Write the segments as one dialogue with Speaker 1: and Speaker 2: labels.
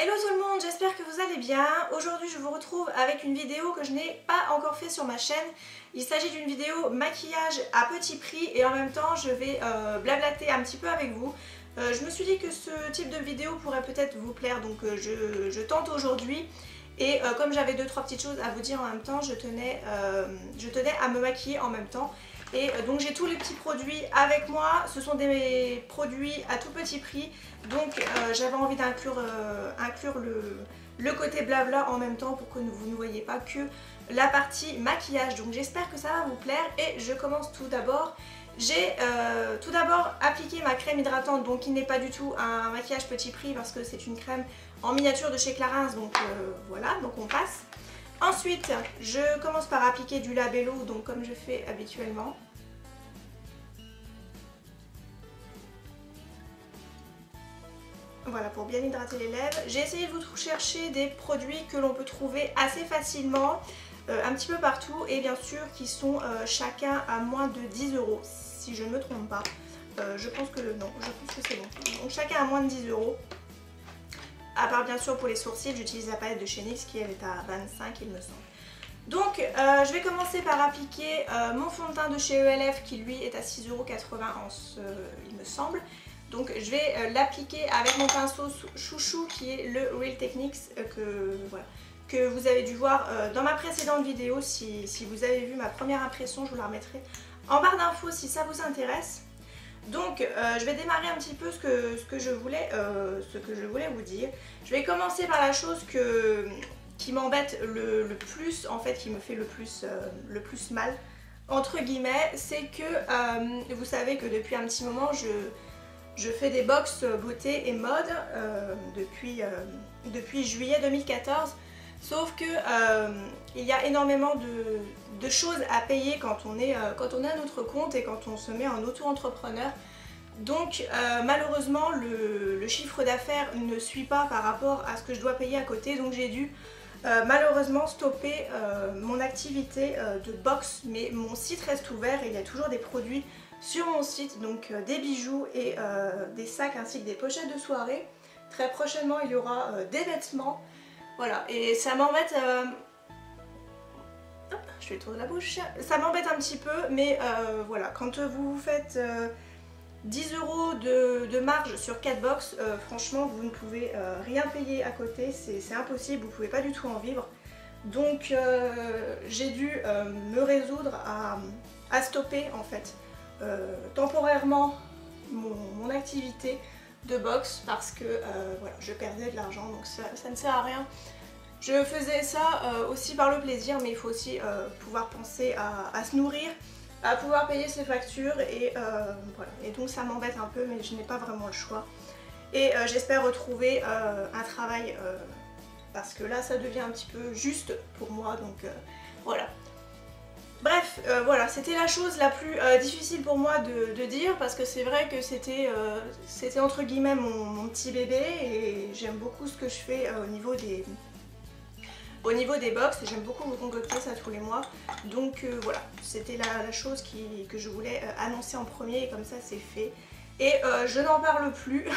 Speaker 1: Hello tout le monde, j'espère que vous allez bien. Aujourd'hui je vous retrouve avec une vidéo que je n'ai pas encore fait sur ma chaîne. Il s'agit d'une vidéo maquillage à petit prix et en même temps je vais blablater un petit peu avec vous. Je me suis dit que ce type de vidéo pourrait peut-être vous plaire, donc je tente aujourd'hui. Et comme j'avais 2-3 petites choses à vous dire en même temps, je tenais à me maquiller en même temps. Et donc j'ai tous les petits produits avec moi, ce sont des produits à tout petit prix, donc j'avais envie d'inclure le côté blabla en même temps pour que vous ne voyez pas que la partie maquillage. Donc j'espère que ça va vous plaire et je commence tout d'abord. J'ai tout d'abord appliqué ma crème hydratante, donc qui n'est pas du tout un maquillage petit prix parce que c'est une crème en miniature de chez Clarins, donc voilà, donc on passe. Ensuite, je commence par appliquer du labello, donc comme je fais habituellement. Voilà, pour bien hydrater les lèvres. J'ai essayé de vous chercher des produits que l'on peut trouver assez facilement, un petit peu partout, et bien sûr qui sont chacun à moins de 10 €, si je ne me trompe pas. Je pense que non, je pense que c'est bon. Donc chacun à moins de 10 €. À part bien sûr pour les sourcils, j'utilise la palette de chez NYX qui elle est à 25 il me semble. Donc je vais commencer par appliquer mon fond de teint de chez ELF qui lui est à 6,91 € il me semble. Donc je vais l'appliquer avec mon pinceau chouchou qui est le Real Techniques que vous avez dû voir dans ma précédente vidéo. Si vous avez vu ma première impression, je vous la remettrai en barre d'infos si ça vous intéresse. Donc je vais démarrer un petit peu ce que je voulais vous dire. Je vais commencer par la chose qui m'embête le plus, en fait qui me fait le plus mal entre guillemets, c'est que vous savez que depuis un petit moment je fais des box beauté et mode depuis juillet 2014. Sauf que il y a énormément de choses à payer quand on a notre compte et quand on se met en auto-entrepreneur. Donc malheureusement le chiffre d'affaires ne suit pas par rapport à ce que je dois payer à côté. Donc j'ai dû malheureusement stopper mon activité de box. Mais mon site reste ouvert et il y a toujours des produits sur mon site. Donc des bijoux et des sacs ainsi que des pochettes de soirée. Très prochainement il y aura des vêtements. Voilà, et ça m'embête, je fais le tour de la bouche, ça m'embête un petit peu, mais voilà, quand vous faites 10 € de marge sur 4 box, franchement vous ne pouvez rien payer à côté, c'est impossible, vous ne pouvez pas du tout en vivre. Donc j'ai dû me résoudre à stopper en fait temporairement mon activité de box parce que voilà, je perdais de l'argent, donc ça ne sert à rien. Je faisais ça aussi par le plaisir, mais il faut aussi pouvoir penser à se nourrir, à pouvoir payer ses factures et voilà. Et donc ça m'embête un peu, mais je n'ai pas vraiment le choix. Et j'espère retrouver un travail parce que là ça devient un petit peu juste pour moi, donc voilà. Bref, voilà, c'était la chose la plus difficile pour moi de dire parce que c'est vrai que c'était entre guillemets mon petit bébé et j'aime beaucoup ce que je fais au niveau des box et j'aime beaucoup vous concocter ça tous les mois. Donc voilà, c'était la chose que je voulais annoncer en premier et comme ça c'est fait. Et je n'en parle plus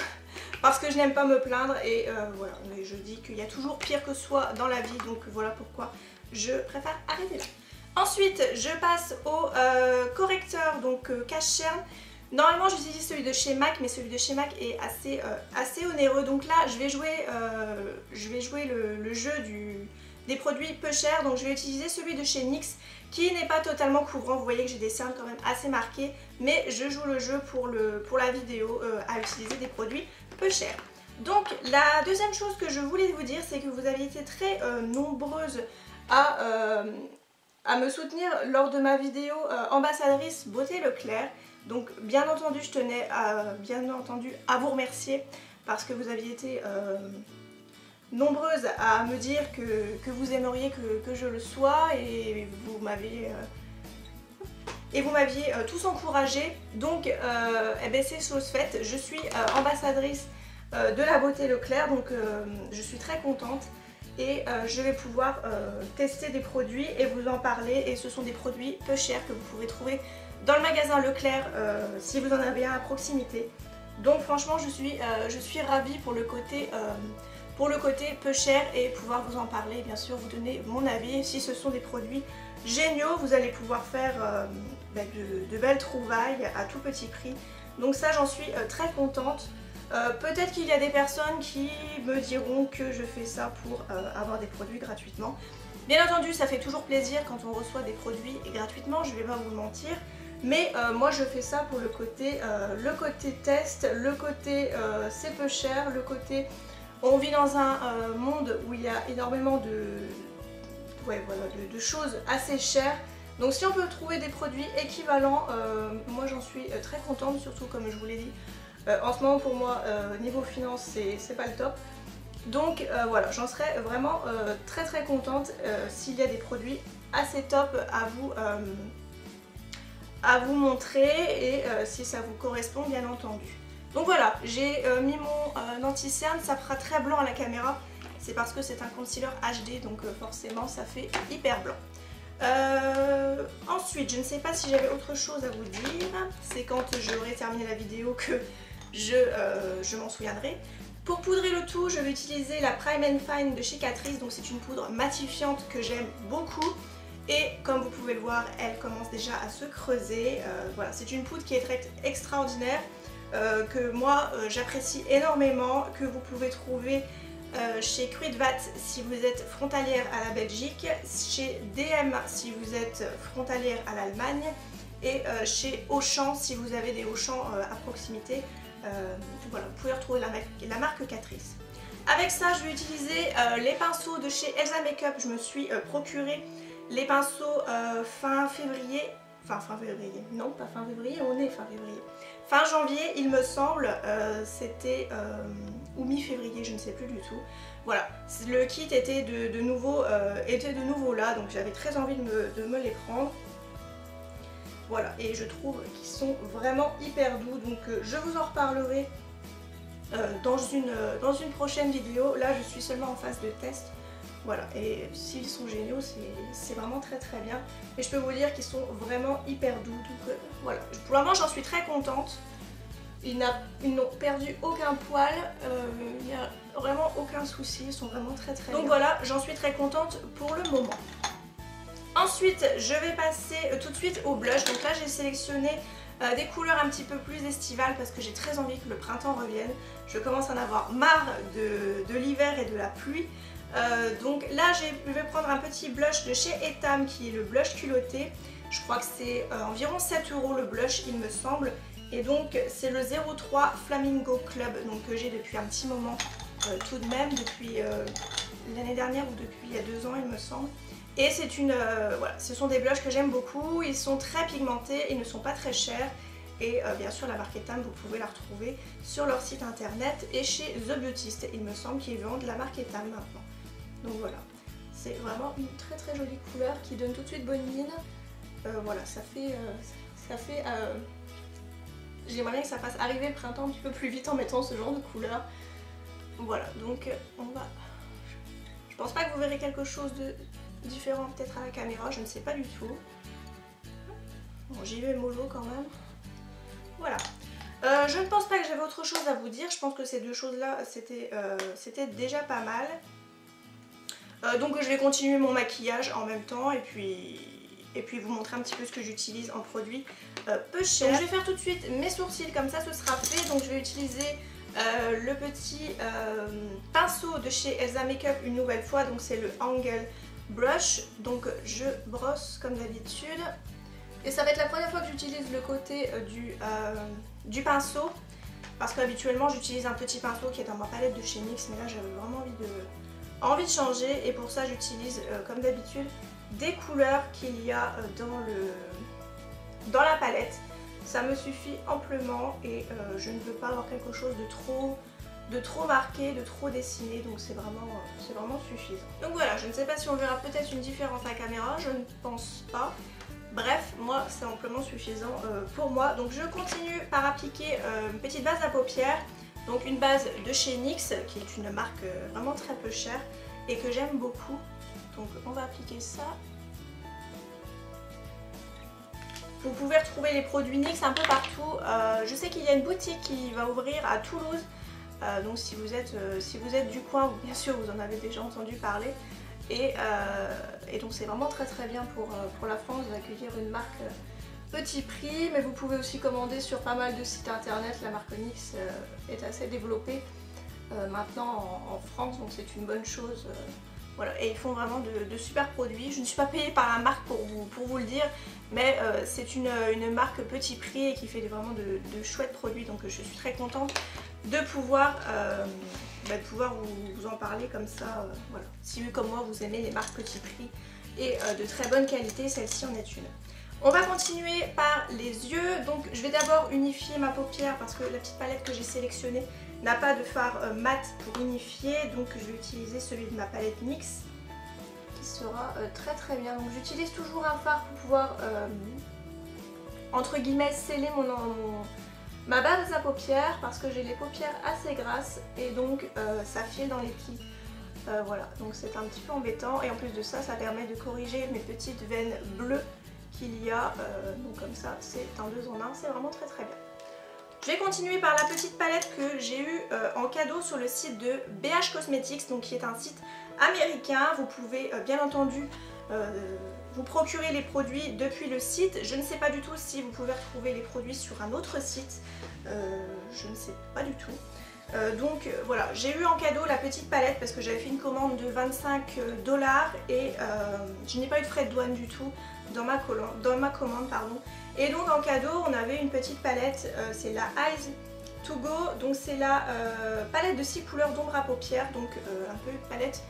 Speaker 1: parce que je n'aime pas me plaindre et voilà, mais je dis qu'il y a toujours pire que soi dans la vie, donc voilà pourquoi je préfère arrêter là. Ensuite, je passe au correcteur, donc cache-cerne. Normalement, j'utilise celui de chez MAC, mais celui de chez MAC est assez onéreux. Donc là, je vais jouer le jeu des produits peu chers. Donc je vais utiliser celui de chez NYX, qui n'est pas totalement couvrant. Vous voyez que j'ai des cernes quand même assez marquées, mais je joue le jeu pour la vidéo à utiliser des produits peu chers. Donc la deuxième chose que je voulais vous dire, c'est que vous aviez été très nombreuses à me soutenir lors de ma vidéo ambassadrice beauté Leclerc. Donc bien entendu je tenais à vous remercier parce que vous aviez été nombreuses à me dire que vous aimeriez que je le sois et vous m'aviez tous encouragé. Donc eh ben, c'est chose faite, je suis ambassadrice de la beauté Leclerc, donc je suis très contente. Et je vais pouvoir tester des produits et vous en parler, et ce sont des produits peu chers que vous pouvez trouver dans le magasin Leclerc si vous en avez un à proximité. Donc franchement je suis ravie pour le côté pour le côté peu cher et pouvoir vous en parler, bien sûr vous donner mon avis. Si ce sont des produits géniaux, vous allez pouvoir faire de belles trouvailles à tout petit prix. Donc ça j'en suis très contente. Peut-être qu'il y a des personnes qui me diront que je fais ça pour avoir des produits gratuitement. Bien entendu ça fait toujours plaisir quand on reçoit des produits gratuitement, je vais pas vous le mentir. Mais moi je fais ça pour le côté test, le côté c'est peu cher, le côté on vit dans un monde où il y a énormément de choses assez chères. Donc si on peut trouver des produits équivalents, moi j'en suis très contente, surtout comme je vous l'ai dit. En ce moment pour moi, niveau finance, c'est pas le top. Donc voilà, j'en serais vraiment très très contente s'il y a des produits assez top à vous montrer et si ça vous correspond bien entendu. Donc voilà, j'ai mis mon anti-cerne, ça fera très blanc à la caméra. C'est parce que c'est un concealer HD, donc forcément ça fait hyper blanc. Ensuite, je ne sais pas si j'avais autre chose à vous dire. C'est quand j'aurai terminé la vidéo que je m'en souviendrai. Pour poudrer le tout, je vais utiliser la Prime and Fine de chez Catrice. Donc c'est une poudre matifiante que j'aime beaucoup. Et comme vous pouvez le voir, elle commence déjà à se creuser. Voilà, c'est une poudre qui est très extraordinaire, que moi j'apprécie énormément, que vous pouvez trouver chez Kruidvat si vous êtes frontalière à la Belgique, chez DM si vous êtes frontalière à l'Allemagne et chez Auchan si vous avez des Auchan à proximité. Voilà, vous pouvez retrouver la marque Catrice. Avec ça, je vais utiliser les pinceaux de chez Elsa Makeup. Je me suis procuré les pinceaux fin février, non pas fin février, on est fin février. Fin janvier il me semble, c'était ou mi-février, je ne sais plus du tout. Voilà, le kit était de nouveau là, donc j'avais très envie de me les prendre. Voilà, et je trouve qu'ils sont vraiment hyper doux, donc je vous en reparlerai dans une prochaine vidéo. Là je suis seulement en phase de test. Voilà, et s'ils sont géniaux, c'est vraiment très très bien. Et je peux vous dire qu'ils sont vraiment hyper doux. Donc voilà, pour le moment j'en suis très contente. Ils n'ont perdu aucun poil, il n'y a vraiment aucun souci, ils sont vraiment très très bien. Donc voilà, j'en suis très contente pour le moment. Ensuite, je vais passer tout de suite au blush. Donc là j'ai sélectionné des couleurs un petit peu plus estivales parce que j'ai très envie que le printemps revienne. Je commence à en avoir marre de l'hiver et de la pluie. Donc là je vais prendre un petit blush de chez Etam qui est le blush culotté. Je crois que c'est environ 7 € le blush il me semble. Et donc c'est le 03 Flamingo Club, donc que j'ai depuis un petit moment tout de même, depuis l'année dernière ou depuis il y a 2 ans il me semble. Et c'est voilà, ce sont des blushs que j'aime beaucoup, ils sont très pigmentés, ils ne sont pas très chers. Et bien sûr la marque Etam, vous pouvez la retrouver sur leur site internet et chez The Beautist, il me semble qu'ils vendent la marque Etam maintenant. Donc voilà, c'est vraiment une très très jolie couleur qui donne tout de suite bonne mine. Voilà, ça fait j'aimerais bien que ça fasse arriver le printemps un petit peu plus vite en mettant ce genre de couleur. Voilà, donc on va... Je pense pas que vous verrez quelque chose de différent peut-être à la caméra, je ne sais pas du tout. Bon, j'y vais mollo quand même. Voilà. Je ne pense pas que j'avais autre chose à vous dire, je pense que ces deux choses-là, c'était déjà pas mal. Donc je vais continuer mon maquillage en même temps et puis vous montrer un petit peu ce que j'utilise en produit peu cher. Donc je vais faire tout de suite mes sourcils, comme ça ce sera fait. Donc je vais utiliser le petit pinceau de chez Elsa Makeup une nouvelle fois, donc c'est le Angle Brush. Donc je brosse comme d'habitude. Et ça va être la première fois que j'utilise le côté du pinceau. Parce qu'habituellement j'utilise un petit pinceau qui est dans ma palette de chez NYX. Mais là j'avais vraiment envie de changer. Et pour ça j'utilise comme d'habitude des couleurs qu'il y a dans la palette. Ça me suffit amplement et je ne veux pas avoir quelque chose de trop marqué, de trop dessiné. Donc c'est vraiment suffisant. Donc voilà, je ne sais pas si on verra peut-être une différence à la caméra. Je ne pense pas. Bref, moi c'est amplement suffisant pour moi. Donc je continue par appliquer une petite base à paupières. Donc une base de chez NYX qui est une marque vraiment très peu chère et que j'aime beaucoup. Donc on va appliquer ça. Vous pouvez retrouver les produits NYX un peu partout. Je sais qu'il y a une boutique qui va ouvrir à Toulouse. Donc si vous êtes du coin, bien sûr vous en avez déjà entendu parler. Et donc c'est vraiment très bien pour la France d'accueillir une marque petit prix. Mais vous pouvez aussi commander sur pas mal de sites internet. La marque Onyx est assez développée maintenant en France, donc c'est une bonne chose. Voilà. Et ils font vraiment de super produits. Je ne suis pas payée par la marque pour vous le dire, mais c'est une marque petit prix et qui fait vraiment de chouettes produits. Donc je suis très contente de pouvoir vous en parler comme ça. Voilà. Si comme moi vous aimez les marques petit prix et de très bonne qualité, celle-ci en est une. On va continuer par les yeux. Donc je vais d'abord unifier ma paupière parce que la petite palette que j'ai sélectionnée n'a pas de fard mat pour unifier. Donc je vais utiliser celui de ma palette NYX qui sera très bien. Donc j'utilise toujours un fard pour pouvoir entre guillemets sceller ma base à paupières parce que j'ai les paupières assez grasses et donc ça file dans les plis. Voilà, donc c'est un petit peu embêtant et en plus de ça, ça permet de corriger mes petites veines bleues qu'il y a. Donc comme ça, c'est un 2 en 1, c'est vraiment très bien. Je vais continuer par la petite palette que j'ai eue en cadeau sur le site de BH Cosmetics, donc qui est un site américain. Vous pouvez bien entendu vous procurer les produits depuis le site. Je ne sais pas du tout si vous pouvez retrouver les produits sur un autre site, je ne sais pas du tout. Donc voilà, j'ai eu en cadeau la petite palette parce que j'avais fait une commande de 25 $ et je n'ai pas eu de frais de douane du tout dans ma commande. Et donc en cadeau on avait une petite palette, c'est la Eyes to Go, donc c'est la palette de 6 couleurs d'ombre à paupières, donc un peu palette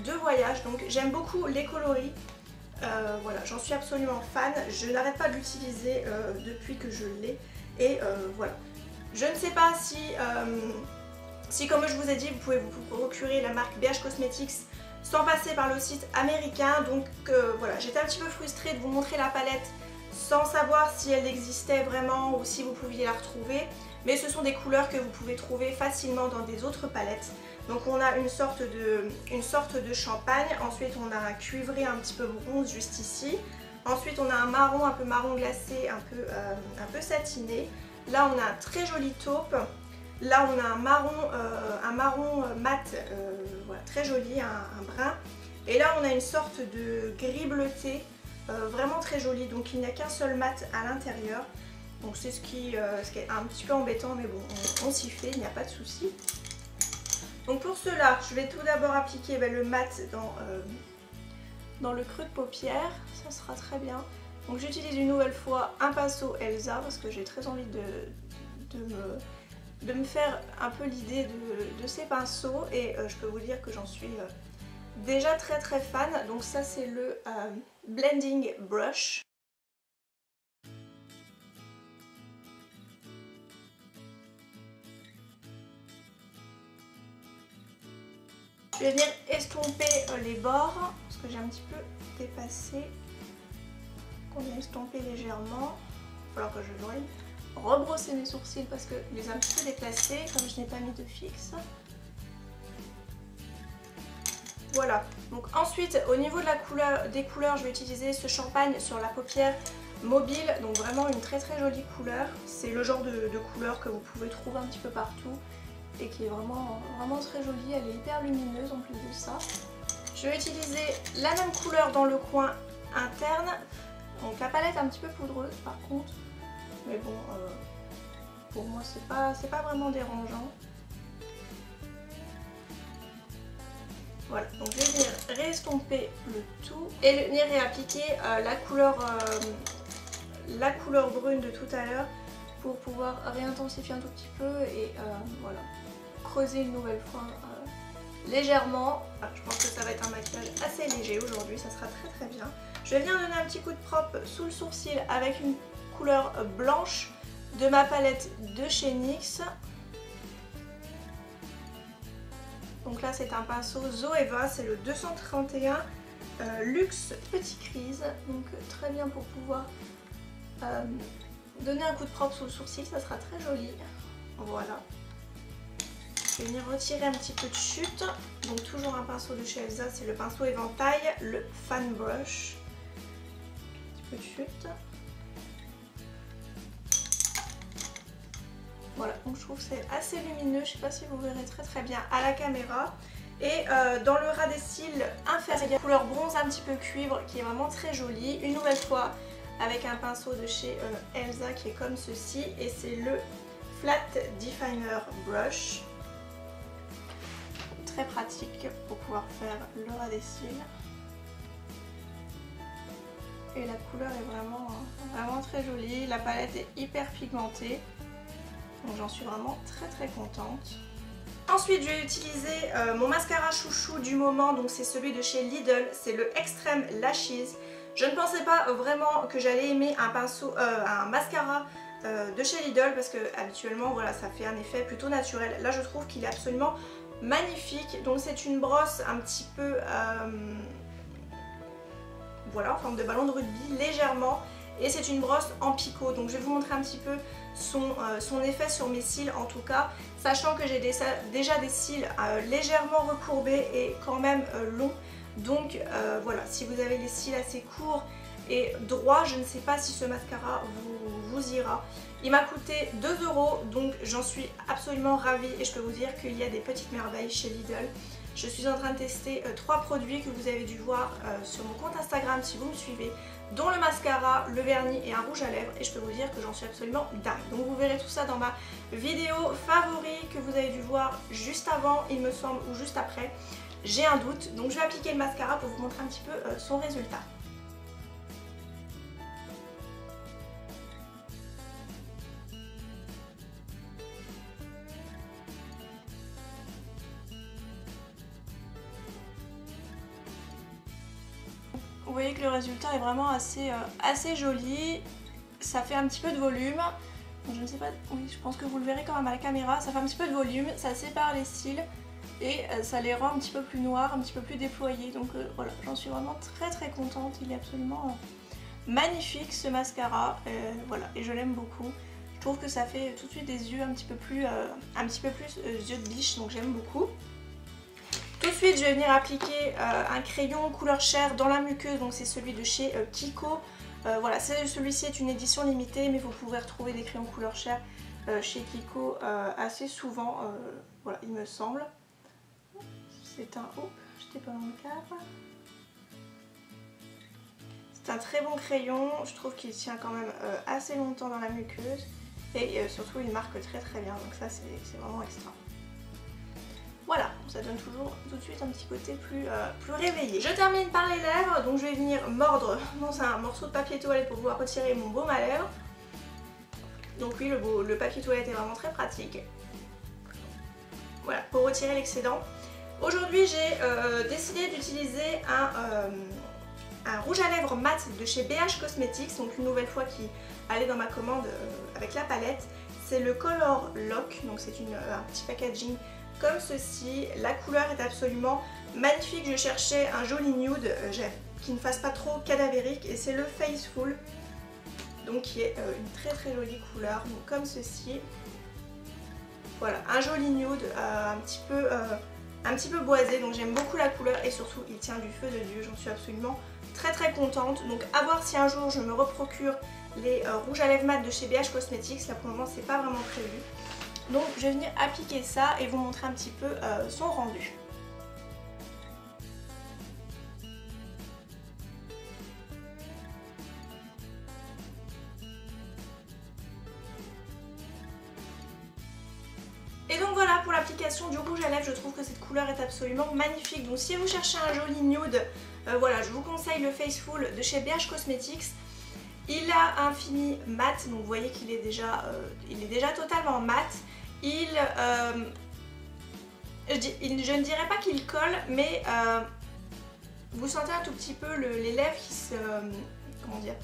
Speaker 1: de voyage. Donc j'aime beaucoup les coloris. Voilà, j'en suis absolument fan, je n'arrête pas de l'utiliser depuis que je l'ai et voilà. Je ne sais pas si comme je vous ai dit, vous pouvez vous procurer la marque BH Cosmetics sans passer par le site américain. Donc voilà, j'étais un petit peu frustrée de vous montrer la palette sans savoir si elle existait vraiment ou si vous pouviez la retrouver. Mais ce sont des couleurs que vous pouvez trouver facilement dans des autres palettes. Donc on a une sorte de champagne, ensuite on a un cuivré un petit peu bronze juste ici. Ensuite on a un marron, un peu marron glacé, un peu satiné. Là on a un très joli taupe. Là on a un marron mat, voilà, très joli, un brun. Et là on a une sorte de gris bleuté, vraiment très joli. Donc il n'y a qu'un seul mat à l'intérieur. Donc c'est ce qui est un petit peu embêtant, mais bon, on s'y fait, il n'y a pas de souci. Donc pour cela, je vais tout d'abord appliquer le mat dans le creux de paupière, ça sera très bien. Donc j'utilise une nouvelle fois un pinceau Elsa parce que j'ai très envie de me faire un peu l'idée de ces pinceaux et je peux vous dire que j'en suis déjà très fan. Donc ça c'est le Blending Brush. Je vais venir estomper les bords parce que j'ai un petit peu dépassé. On vient estomper légèrement. Il va falloir que je joigne. Rebrosser mes sourcils parce que je les ai un petit peu déplacés comme je n'ai pas mis de fixe. Voilà. Donc ensuite au niveau de des couleurs, je vais utiliser ce champagne sur la paupière mobile. Donc vraiment une très jolie couleur. C'est le genre de couleur que vous pouvez trouver un petit peu partout et qui est vraiment très jolie. Elle est hyper lumineuse en plus de ça. Je vais utiliser la même couleur dans le coin interne. Donc la palette est un petit peu poudreuse par contre. Mais bon, pour moi c'est pas vraiment dérangeant. Voilà, donc je vais venir réestomper le tout et venir réappliquer la couleur brune de tout à l'heure pour pouvoir réintensifier un tout petit peu et voilà, creuser une nouvelle fois légèrement. Voilà, je pense que ça va être un maquillage assez léger aujourd'hui, ça sera très bien. Je vais venir donner un petit coup de propre sous le sourcil avec une couleur blanche de ma palette de chez NYX. Donc là c'est un pinceau Zoeva, c'est le 231 Luxe Petit Crise. Donc très bien pour pouvoir donner un coup de propre sous le sourcil, ça sera très joli. Voilà. Je vais venir retirer un petit peu de chute. Donc toujours un pinceau de chez Elsa, c'est le pinceau éventail, le Fan Brush. Un petit peu de chute. Voilà, donc je trouve que c'est assez lumineux, je sais pas si vous verrez très bien à la caméra. Et dans le ras des cils inférieur, couleur bronze un petit peu cuivre qui est vraiment très jolie. Une nouvelle fois avec un pinceau de chez Elsa qui est comme ceci et c'est le Flat Definer Brush. Très pratique pour pouvoir faire le ras des cils. Et la couleur est vraiment très jolie, la palette est hyper pigmentée. Donc j'en suis vraiment très contente. Ensuite je vais utiliser mon mascara chouchou du moment, donc c'est celui de chez Lidl, c'est le Extreme Lashes. Je ne pensais pas vraiment que j'allais aimer un mascara de chez Lidl parce que habituellement voilà, ça fait un effet plutôt naturel. Là je trouve qu'il est absolument magnifique. Donc c'est une brosse un petit peu voilà, en forme de ballon de rugby légèrement. Et c'est une brosse en picot, donc je vais vous montrer un petit peu son effet sur mes cils en tout cas, sachant que j'ai déjà des cils légèrement recourbés et quand même longs. Donc voilà, si vous avez les cils assez courts et droits, je ne sais pas si ce mascara vous ira. Il m'a coûté 2 €, donc j'en suis absolument ravie et je peux vous dire qu'il y a des petites merveilles chez Lidl. Je suis en train de tester 3 produits que vous avez dû voir sur mon compte Instagram si vous me suivez, dont le mascara, le vernis et un rouge à lèvres, et je peux vous dire que j'en suis absolument dingue. Donc vous verrez tout ça dans ma vidéo favori que vous avez dû voir juste avant il me semble ou juste après, j'ai un doute. Donc je vais appliquer le mascara pour vous montrer un petit peu son résultat. Vous voyez que le résultat est vraiment assez joli, ça fait un petit peu de volume, je ne sais pas, oui je pense que vous le verrez quand même à la caméra, ça fait un petit peu de volume, ça sépare les cils et ça les rend un petit peu plus noirs, un petit peu plus déployés, donc voilà, j'en suis vraiment très contente, il est absolument magnifique ce mascara, voilà, et je l'aime beaucoup. Je trouve que ça fait tout de suite des yeux un petit peu plus yeux de biche, donc j'aime beaucoup. Tout de suite je vais venir appliquer un crayon couleur chair dans la muqueuse, donc c'est celui de chez Kiko. Voilà, celui-ci est une édition limitée mais vous pouvez retrouver des crayons couleur chair chez Kiko assez souvent, voilà il me semble. C'est un... Oh, j'étais pas dans le cadre. C'est un très bon crayon, je trouve qu'il tient quand même assez longtemps dans la muqueuse et surtout il marque très bien, donc ça c'est vraiment extra. Voilà, ça donne toujours tout de suite un petit côté plus réveillé. Je termine par les lèvres, donc je vais venir mordre dans un morceau de papier toilette pour pouvoir retirer mon baume à lèvres. Donc oui, le papier toilette est vraiment très pratique. Voilà, pour retirer l'excédent. Aujourd'hui, j'ai décidé d'utiliser un rouge à lèvres mat de chez BH Cosmetics, donc une nouvelle fois qui allait dans ma commande avec la palette. C'est le Color Lock, donc c'est un petit packaging comme ceci. La couleur est absolument magnifique. Je cherchais un joli nude qui ne fasse pas trop cadavérique et c'est le Faceful, donc qui est une très jolie couleur, donc comme ceci. Voilà, un joli nude un petit peu boisé, donc j'aime beaucoup la couleur et surtout il tient du feu de Dieu, j'en suis absolument très contente. Donc à voir si un jour je me reprocure les rouges à lèvres mat de chez BH Cosmetics, là pour le moment c'est pas vraiment prévu. Donc je vais venir appliquer ça et vous montrer un petit peu son rendu. Et donc voilà pour l'application du rouge à lèvres, je trouve que cette couleur est absolument magnifique. Donc si vous cherchez un joli nude, voilà, je vous conseille le Faceful de chez BH Cosmetics. Il a un fini mat, donc vous voyez qu'il est déjà totalement mat. Je ne dirais pas qu'il colle, mais vous sentez un tout petit peu les lèvres qui se... comment dire,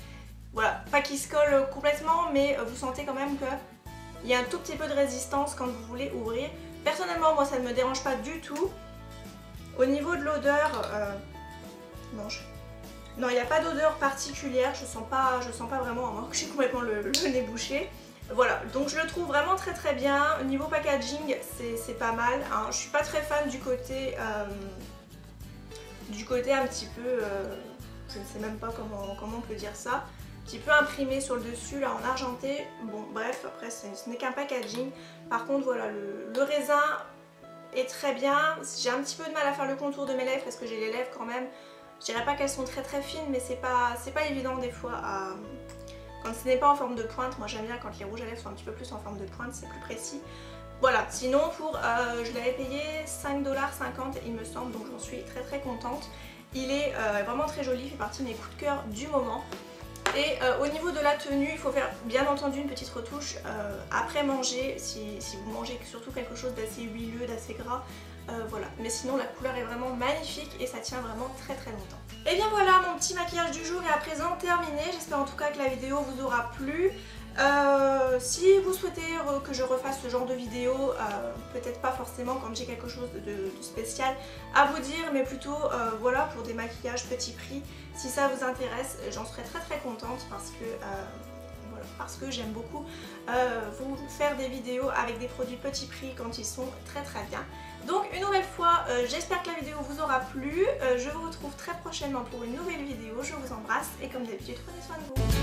Speaker 1: voilà, pas qui se collent complètement, mais vous sentez quand même qu'il y a un tout petit peu de résistance quand vous voulez ouvrir. Personnellement, moi ça ne me dérange pas du tout. Au niveau de l'odeur, non, il n'y a pas d'odeur particulière, je sens pas vraiment, à moins que j'ai complètement le nez bouché. Voilà, donc je le trouve vraiment très bien. Au niveau packaging, c'est pas mal, hein. Je suis pas très fan du côté un petit peu, je ne sais même pas comment on peut dire ça. petit peu imprimé sur le dessus là en argenté. Bon bref, après ce n'est qu'un packaging. Par contre voilà, le raisin est très bien. J'ai un petit peu de mal à faire le contour de mes lèvres parce que j'ai les lèvres quand même, je dirais pas qu'elles sont très fines, mais c'est pas évident des fois quand ce n'est pas en forme de pointe. Moi j'aime bien quand les rouges à lèvres sont un petit peu plus en forme de pointe, c'est plus précis. Voilà, sinon je l'avais payé 5,50$ il me semble, donc j'en suis très contente. Il est vraiment très joli, il fait partie de mes coups de cœur du moment. Et au niveau de la tenue, il faut faire bien entendu une petite retouche après manger, si vous mangez surtout quelque chose d'assez huileux, d'assez gras. Voilà, mais sinon la couleur est vraiment magnifique et ça tient vraiment très longtemps. Et bien voilà, mon petit maquillage du jour est à présent terminé. J'espère en tout cas que la vidéo vous aura plu. Si vous souhaitez que je refasse ce genre de vidéo, peut-être pas forcément quand j'ai quelque chose de spécial à vous dire, mais plutôt voilà, pour des maquillages petit prix, si ça vous intéresse, j'en serais très contente parce que voilà, parce que j'aime beaucoup vous faire des vidéos avec des produits petit prix quand ils sont très bien. Donc une nouvelle fois, j'espère que la vidéo vous aura plu. Je vous retrouve très prochainement pour une nouvelle vidéo. Je vous embrasse et comme d'habitude, prenez soin de vous.